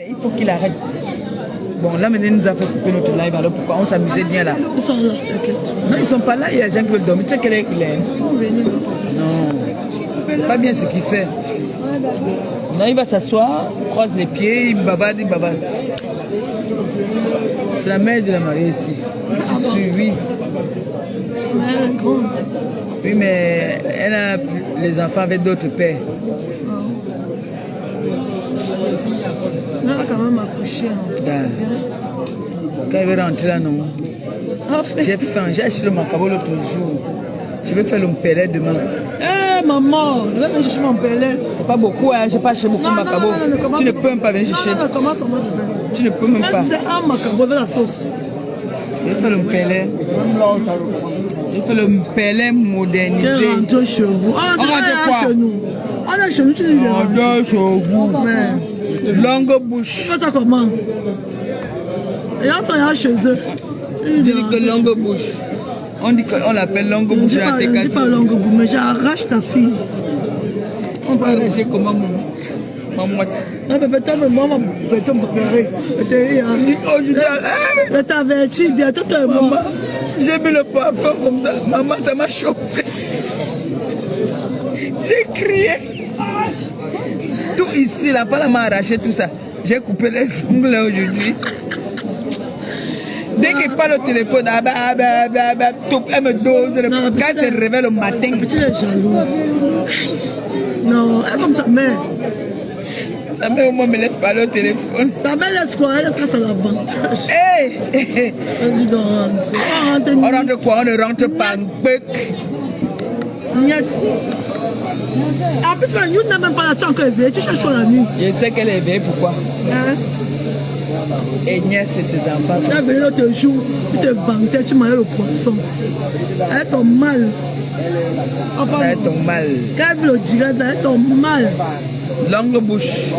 Il faut qu'il arrête. Bon, là maintenant, il nous a fait couper notre live. Alors pourquoi on s'amusait bien là? Ils sont là, t'inquiète. Non, ils sont pas là. Il y a des gens qui veulent dormir. Tu sais quel est il est? Non. Pas bien ce qu'il fait. Non, il va s'asseoir, croise les pieds, il babade, il babade. C'est la mère de la mariée ici. Je suis, oui. Elle est grande. Oui, mais elle a les enfants avec d'autres pères. Elle va quand même accoucher. Quand il veut rentrer là, non. J'ai faim, j'ai acheté le macabo l'autre jour. Je vais faire le mpelé demain. Eh maman, je vais venir chercher mon pelé. C'est pas beaucoup, hein? J'ai pas acheté beaucoup de macabo. Tu ne peux même pas venir chercher. Non, comment ça marche? Tu ne peux même pas. C'est un macabo avec la sauce. Je vais faire le mpelé. Je vais faire le mpelé modernisé. On rentre chez vous. On rentre quoi? Chez nous. On est chez nous, tu dis. On rentre chez vous. Longue bouche. Tu fais ça comment? Et on s'en chez eux. Tu dis que longue bouche. On dit qu'on l'appelle longue bouche. Je ne dis pas longue bouche, mais j'arrache ta fille. On va arracher comment ma moitié. Non, mais peut-être moi, je vais te préparer. Je t'avertis, bientôt tu es maman. J'ai mis le parfum comme ça. Maman, ça m'a chauffé. J'ai crié. Tout ici, la femme m'a arraché tout ça. J'ai coupé les ongles aujourd'hui. Dès qu'il parle au téléphone, elle me dose. Quand elle se réveille le matin. La petite est jalouse. Non, elle est comme sa mère. Sa mère au moins me laisse parler au téléphone. Ta mère laisse quoi? Elle laisse que c'est l'avantage. Hey! Elle dit de rentrer. On rentre quoi? On ne rentre pas. En plus, nous n'avons même pas la chance éveillée. Tu cherches la nuit. Je sais qu'elle est éveillée, pourquoi? Hein? Et nièce et ses enfants. Tu as venu l'autre jour, tu te vantais, tu mangeais le poisson. Elle tombe mal. Elle tombe mal. Quand elle veut le direct, elle tombe mal. Longue bouche.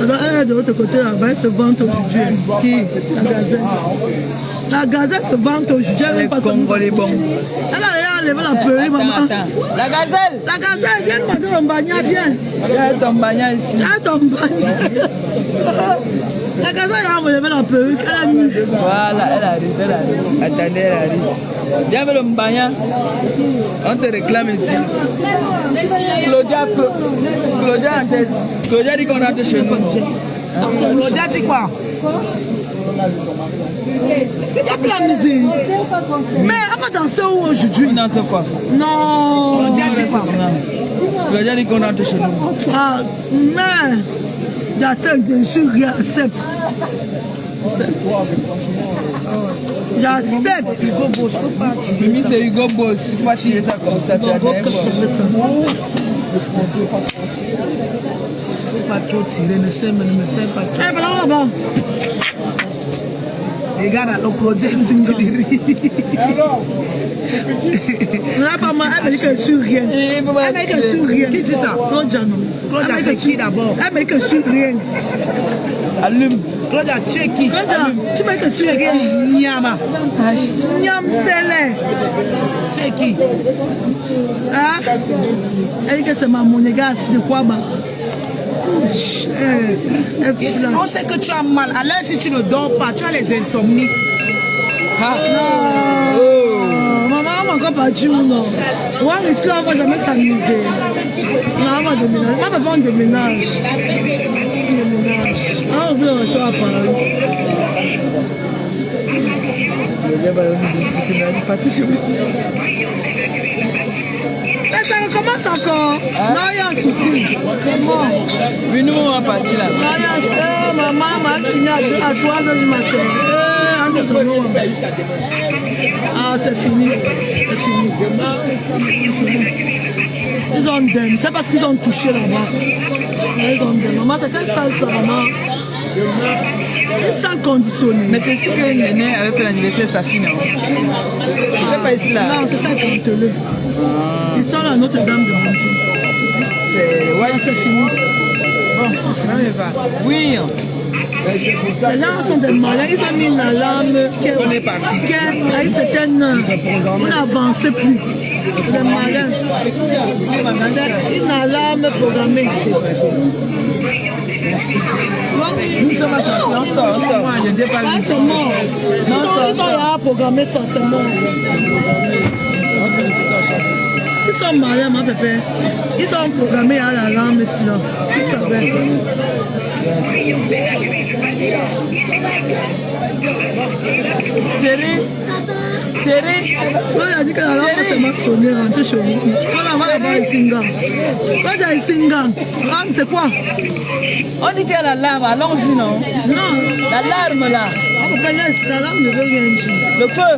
Alors elle est de l'autre côté là-bas, elle se vante aujourd'hui. Qui? La gazette. La gazette se vante aujourd'hui. Les Congolais bons. Elle a enlevé la perruque, maman. La gazelle. La gazelle, viens manger le bagna, viens. Elle tombe bagna ici. Elle tombe bagna. La gazelle a enlevé la perruque, elle a mis. Voilà, elle arrive. Attendez, elle arrive. Viens avec le bagna. On te réclame ici. Claudia dit qu'on rentre chez nous. Claudia dit quoi? Il y a plus la musique. Mais elle va danser où aujourd'hui? On danse quoi? Non. Claudia dit quoi? Claudia dit qu'on rentre chez nous. Ah, mais j'attends que je suis réaccepte. J'accepte. Hugo Boss, faut pas tirer. Mimi, c'est Hugo Boss. Il faut pas tirer ça comme ça. Faut pas trop tirer, ne sais pas trop. Eh, voilà, là-bas. Regarde, le Claudia, il me dit là, pas mal, elle me dit que je suis rien. Elle me dit que je suis rien. Qui dit ça? Claudia, non. Claudia, c'est qui d'abord? Elle me dit que je suis rien. Allume. Claudia, tu es qui? Claudia, tu me dis que je suis rien. Nyama. Nyam Sele. Tu es qui? Hein? Elle dit que c'est ma monégasque de Kwaba. On sait que tu as mal. Alors si tu ne dors pas, tu as les insomnies. Ah. Non. Oh. Maman, on va encore pas dire non. Ouais, ici, on va jamais s'amuser. Non, on va déménager. On va faire un déménage. On va rester à Paris. Ça recommence encore. Non, il y a un souci. Comment? Oui, nous, on va partir là. Maman m'a fini à 3h du matin. Ah, c'est fini. C'est fini. Ils ont dem. C'est parce qu'ils ont touché là-bas. Ils ont dem. Maman, c'est quelle salle ça, maman? Quelle salle conditionnée? Mais c'est sûr que Néné avait fait l'anniversaire de sa fille, non? C'était pas ici là. Non, c'était à Canteleu. Ils sont à Notre-Dame de Montier. Ouais, c'est fini. Bon, oui. Les gens sont des malins, ils ont mis une alarme qui est parti. À une certaine heure. On n'avançait plus. C'est des malins. C'est une alarme programmée. l'émission va sortir, on sort. C'est mort. Ils ont programmé ça, c'est mort. Ils sont malins, ma pépé. Ils ont programmé à la lampe ici, là. Ils savaient. Thierry, quand il a dit que la lampe c'est ma sonné, rentre chez vous. On va là-bas ici, Singang. Quand il y a Singang, lampe c'est quoi? On dit qu'il y a la larme, allons-y, non? Non. La larme là. On peut laisser, la lampe ne veut rien dire. Le feu.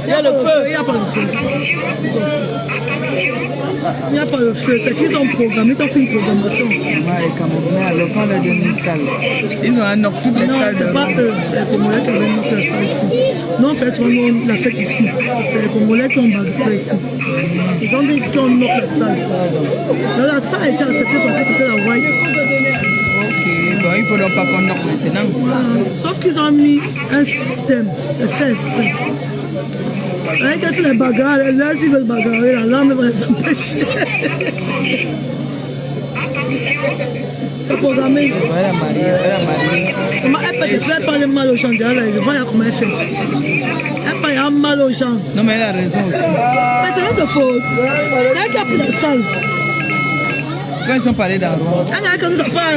Il y a le feu. Il n'y a pas le feu. Il n'y a pas le feu, c'est qu'ils ont programmé, ils ont fait une programmation. Ils ont un toutes les salles de... Non, c'est pas eux, c'est les Congolais qui ont mis la salle ici. Nous, on fait souvent la fête ici. C'est les Congolais qui ont bagué ici. Ils ont dit qu'ils ont mis la salle. Là, la salle était acceptée parce que c'était la white. Ok, bon, il ne faut donc pas qu'on note maintenant. Voilà. Sauf qu'ils ont mis un système, c'est fait exprès. Avec les bagarres, là, s'ils veulent bagarrer, la lampe va les empêcher. C'est programmé. Voilà, Marie. Elle peut faire parler mal aux gens, je vois comment elle fait. Elle parle mal aux gens. Non, mais elle a raison aussi. Mais c'est notre faute. C'est elle qui a pris la salle. Quand ils sont parlés dans le rond. Elle a comme ça, pas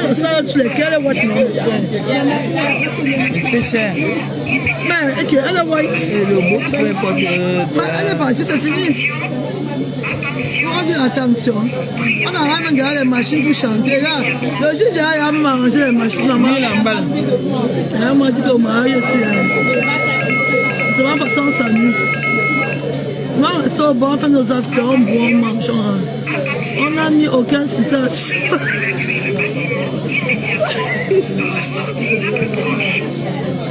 la salle sur laquelle elle est white. C'était cher. Mais elle est white. Et le beau frère pour que... Elle est partie, c'est fini. On dit attention. On a ramené les machines pour chanter. Là, le juge a même arrangé les machines. Elle m'a dit qu'on m'a aussi. C'est vraiment parce qu'on s'amuse. Moi, on reste au bon, on fait nos affaires, on boit, on mange. On n'a mis aucun système.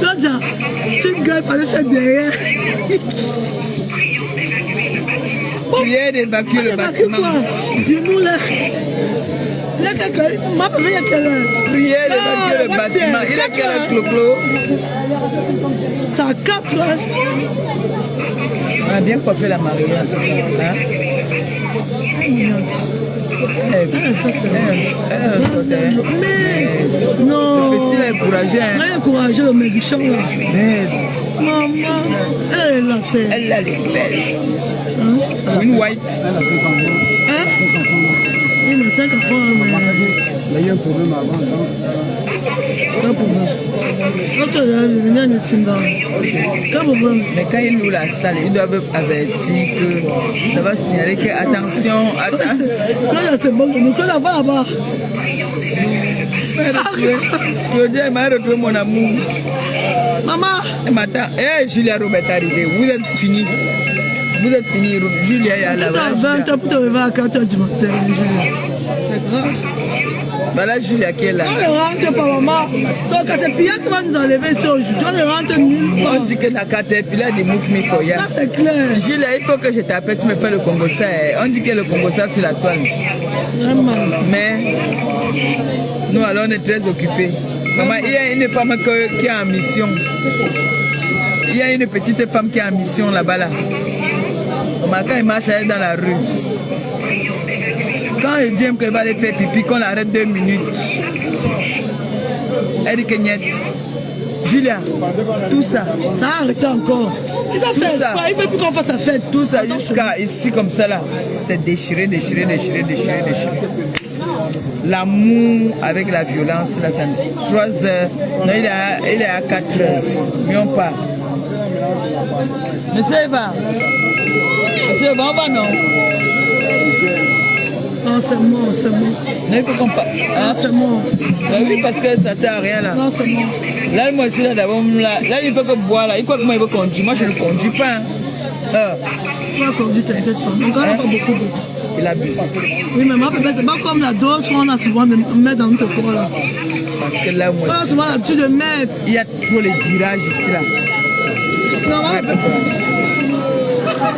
Claudia, tu me gagnes parce que tu es derrière. Prière d'évacuer le bâtiment. Prière d'évacuer le bâtiment. Il a quel âge, Clo-Clo? Ça a 4 ans. On a bien coiffé la mariage. Hein? Mais non. Le petit là est courageux. Elle est courageux, le méchant là. Maman, elle est lancée. Elle a les fesses. Une white. Elle a fait comme moi. Hein? Il a 5 enfants. Il y a eu un problème avant. Quel problème? Quand tu es venu à Singa, quel problème? Mais quand ils louent la salle, ils doivent avertir que ça va signaler que attention. Quand c'est bon, nous connaissons pas là-bas. Claudia m'a retrouvé mon amour. Maman! Elle m'attend. Eh, Julia Robert est arrivée. Vous êtes fini. Vous êtes fini. Julia est à la base. Tu as 20 ans pour te lever à 4 h du matin, Julia. C'est grave. Voilà Julia qui est là. On ne rentre pas, maman. Sauf Caterpillar qui va nous enlever ici aujourd'hui. On ne rentre nulle part. On dit que dans Caterpillar, des mouvements foyers. Ça, c'est clair. Julia, il faut que je t'appelle, tu me fais le Congo ça. On dit que le Congo ça sur la toile. Vraiment. Mais nous, alors, on est très occupés. Maman, il y a une femme qui est en mission. Il y a une petite femme qui est en mission là-bas. Là. Maman, quand elle marche, elle est dans la rue. Quand elle dit qu'elle va aller faire pipi, qu'on l'arrête 2 minutes. Elle dit que niet. Julia, tout ça. Ça a arrêté encore. Il a fait ça. Il ne fait plus qu'on fasse sa fête. Tout ça jusqu'à ici comme ça là. C'est déchiré, déchiré, déchiré, déchiré, déchiré. L'amour avec la violence, là, c'est 3 heures. Non, il est à 4 heures. Mais on part. Monsieur Eva. Monsieur Eva, on va non? Non, c'est mort, c'est mort. Non, il faut qu'on parte. Hein? C'est mort. Oui, parce que ça ne sert à rien là. Non, c'est mort. Là, moi, je suis là d'abord. Là, il faut que boire là. Il faut que moi, il faut conduire. Moi, je ne conduis pas. Tu vas conduire, t'inquiète pas. On ne gagne pas beaucoup. Il a bu. Oui, mais moi, c'est pas comme la dose qu'on a souvent de mettre dans notre corps là. Parce que là, moi. On a souvent l'habitude de mettre. Il y a trop les virages ici là. Non,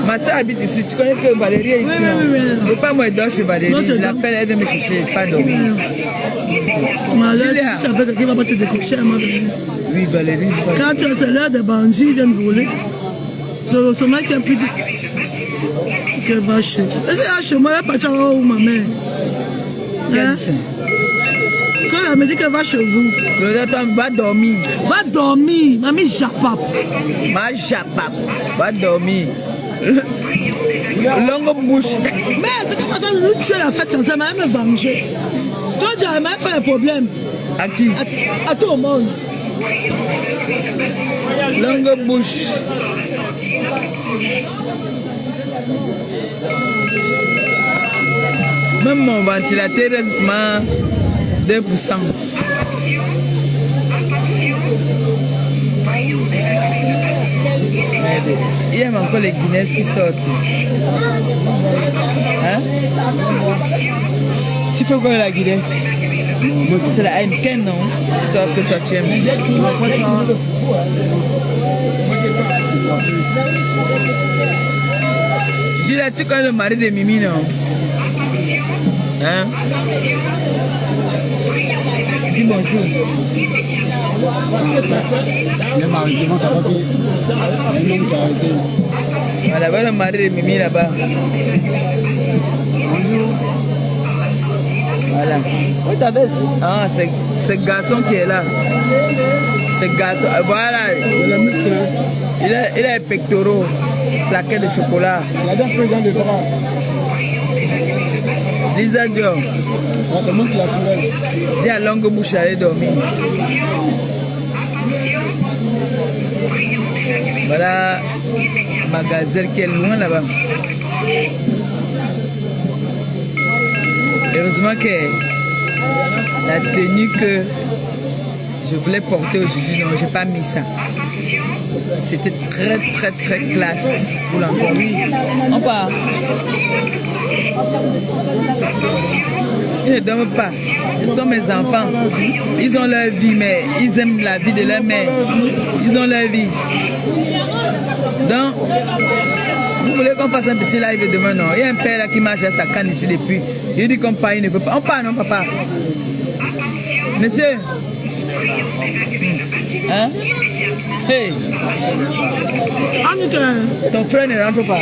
ma soeur habite ici. Tu connais que Valérie est ici. Oui. Je ne veux pas moi dormir chez Valérie. Je l'appelle, elle vient me chercher. Pas dormir. Julia. Tu appelles quelqu'un va pas te décrocher à ma belle. Oui, Valérie. Quand c'est l'heure des bandits, ils viennent voler. C'est le sommeil qui a plus de. Quelle vache. Est-ce qu'il y a chez moi, il n'y a pas de où ma mère? Quel Hein? sein? Claude me dit qu'elle va chez vous. Claude va dormir. Va dormir. Mamie Japap. Ma Japap. Va dormir. Longue bouche. Mais c'est comme ça, nous tuer la fête ensemble, elle me venger. Toi, tu as même fait le problème. À qui? À tout le monde. Longue bouche. Même mon ventilateur est seulement 2%. Il y a encore les Guinness qui sortent. Hein? Tu fais quoi la Guinness? C'est la Heineken, non? Toi, que toi tu aimes. Gilles, tu connais le mari de Mimi, non? Hein? Dis bonjour. Le mari, comment ça va? Un homme qui a arrêté. Voilà, voilà le mari de Mimi là-bas. Bonjour. Voilà. Oui, t'avais. Ah, c'est ce garçon qui est là. Ce garçon. Voilà. Il a muscle. Il a les pectoraux. Plaqués de chocolat. Il a déjà pris dans le bras. Lisa Dior. C'est moi qui l'a soulevé. Dis à longue bouche aller dormir. Voilà ma gazelle qui est loin là-bas. Heureusement que la tenue que je voulais porter aujourd'hui, non, j'ai pas mis ça. C'était très classe pour l'endroit. Oui, on part. Ils ne dorment pas. Ce sont mes enfants. Ils ont leur vie, mais ils aiment la vie de leur mère. Ils ont leur vie. Donc, vous voulez qu'on fasse un petit live demain, non? Il y a un père là qui marche à sa canne ici depuis. Il dit qu'on part, il ne veut pas. On part, non, papa? Monsieur? Hein? Hey! Ton frère ne rentre pas.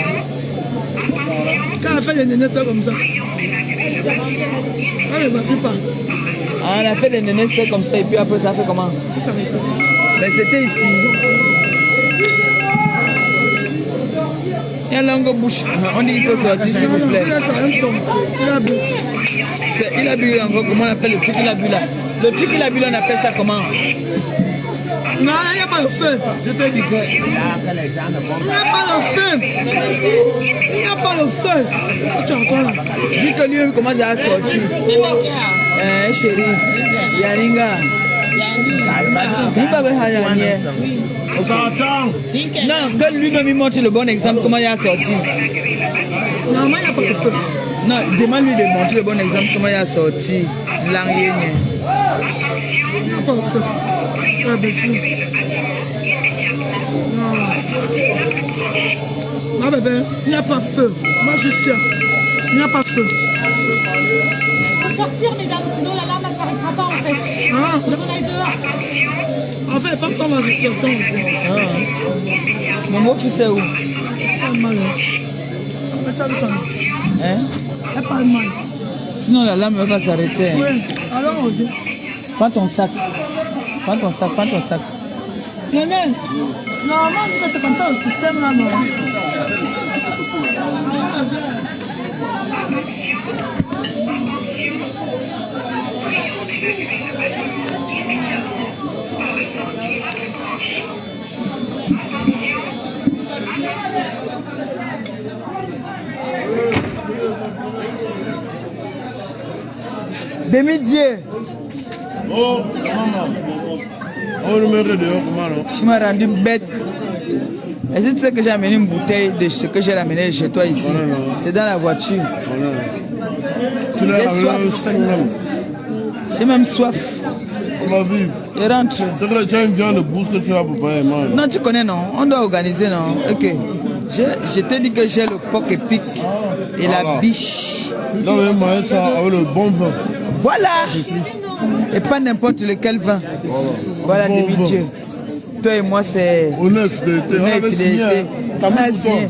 Quand elle fait des nénés comme ça. Elle ne va plus pas. Ah, on a fait des nénés comme ça et puis après ça fait comment? Mais c'était ici. Il y a longue bouche. On dit qu'il faut sortir s'il vous plaît. Il a bu encore, comment on appelle le truc qu'il a bu là? Le truc qu'il a bu là, on appelle ça comment? Non, il n'y a pas le feu. Je te dis que... Il n'y a pas le feu. Il n'y a pas le feu. Tu entends là? Dis que lui commence à sortir. Chérie. Yaninga. Non, que lui-même il montre le bon exemple, comment il a sorti. Non, mais il n'y a pas de feu. Non, demande-lui de montrer le bon exemple, comment il a sorti. Il n'y a pas de feu. Non. Non, bébé, il n'y a pas de feu. Moi, je suis sûr. Il n'y a pas de feu. Il faut sortir, mesdames, sinon l'alarme ne s'arrêtera pas en fait. Ah, on aille dehors. En fait, pas comme ça, je suis sûr. Mon mot, tu sais où? Pas de mal. Hein? Il n'y a pas de mal. Sinon l'alarme va s'arrêter. Oui, alors on dit. Prends ton sac. Prends ton sac, prends ton sac. Néné, normalement, c'est comme ça le système là, non? Demi-dieu. Oh, maman. Oh, le mec est dehors, comment non? Tu m'as rendu bête. Est-ce que tu sais que j'ai amené une bouteille de ce que j'ai ramené chez toi ici? C'est dans la voiture. J'ai soif. J'ai même soif. On va vivre. Je rentre. C'est que tu as une viande de bouche que tu as pour payer, man. Non, tu connais, non? On doit organiser, non? Ok. Je te dis que j'ai le porc épic et la biche. Non, mais moi, ça avec le bon vin. Voilà! Et pas n'importe lequel vin. Voilà, Bon demi-dieu. Toi et moi, c'est... Honnête fidélité. On a fidélité. T'as On a mis signé.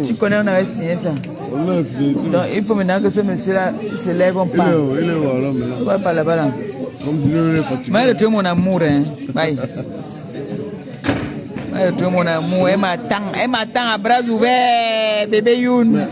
Tu connais, on avait signé ça. Honnête fidélité. Donc, il faut maintenant que ce monsieur-là se lève, on part. Il est où, là, maintenant? On va par là-bas, là. Comme si je l'ai fatigué. Mais tu es mon amour, hein. Bye. Tu es mon amour. Elle m'attend à bras ouverts, bébé Youn.